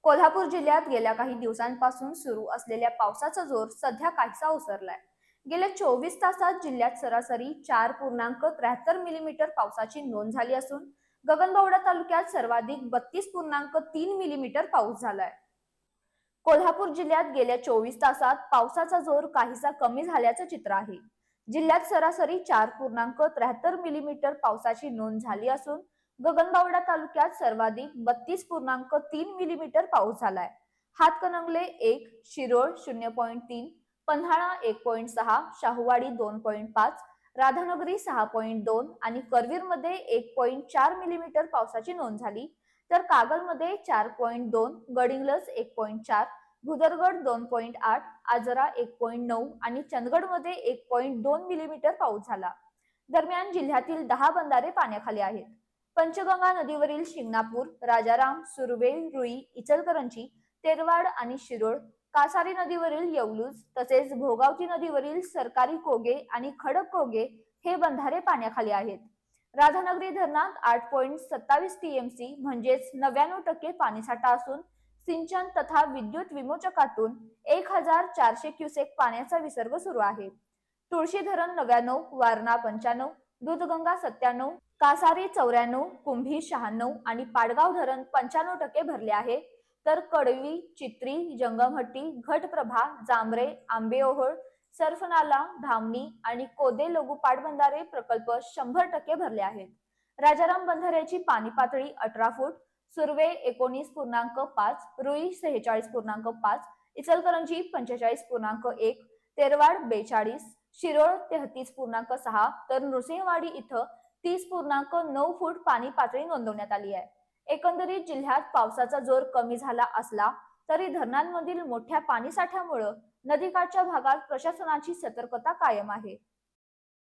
कोल्हापूर जिल्ह्यात गेल्या काही दिवसांपासून सुरू असलेल्या पावसाचा जोर सध्या काहीसा ओसरलाय. गेल्या 24 तासात जिल्ह्यात सरासरी 4.73 मिलीमीटर पावसाची नोंद झाली असून गगनबावडा तालुक्यात सर्वाधिक 32.3 मिलीमीटर पाऊस झालाय. कोल्हापूर जिल्ह्यात गेल्या 24 तासात पावसाचा जोर काहीसा कमी झाल्याचं चित्र आहे. जिल्ह्यात सरासरी 4.73 मिलीमीटर पावसाची नोंद झाली असून गगनबावडा तालुक्यात सर्वाधिक 32.3 मिलीमीटर पाऊस झालाय. हातकणंगले 1, शिरोळ 0.3, पन्हाळा 1.6, शाहूवाडी 2.5, राधानगरी 6.2 आणि करवीरमध्ये 1.4 मिलीमीटर पावसाची नोंद झाली. तर कागलमध्ये 4.2, गडिंग्लज 1.4, भुदरगड 2.8, आजरा 1.9 आणि चंदगडमध्ये 1.2 मिलीमीटर पाऊस झाला. दरम्यान जिल्ह्यातील 10 बंधारे पाण्याखाली आहेत. पंचगंगा नदीवरील शिंगणापूर, राजाराम, सुरवे, रुई, इचलकरंजी, तेरवाड आणि शिरोळ, कासारी नदीवरील येवलूज तसेच भोगावती नदीवरील सरकारी कोगे आणि खडक कोगे हे बंधारे पाण्याखाली आहेत. राधानगरी धरणात 8.27 टीएमसी म्हणजेच 99% पाणीसाठा असून सिंचन तथा विद्युत विमोचकातून 1400 क्युसेक पाण्याचा विसर्ग सुरू आहे. तुळशी धरण 99, वारणा 95, दूधगंगा 97, कासारी 94, कुंभी 96 आणि पाडगाव धरण 95% भरले आहे. तर कडवी, चित्री, जंगमहट्टी, घटप्रभा, जांभरे, आंबेओहोळ, सर्फनाला, धामणी आणि कोदे लघु पाटबंधारे प्रकल्प 100% भरले आहेत. राजाराम बंधाऱ्याची पाणी पातळी 18 फूट, सुरवे 19.5, रुई 46.5, इचलकरंजी 45.1, तेरवाड 42, शिरोळ 33.6 तर नृसिंहवाडी इथं 30.9 फूट पाणी पातळी नोंदवण्यात आली आहे. एकंदरीत जिल्ह्यात पावसाचा जोर कमी झाला असला तरी धरणांमधील मोठ्या पाणीसाठ्यामुळे नदीकाठच्या भागात प्रशासनाची सतर्कता कायम आहे.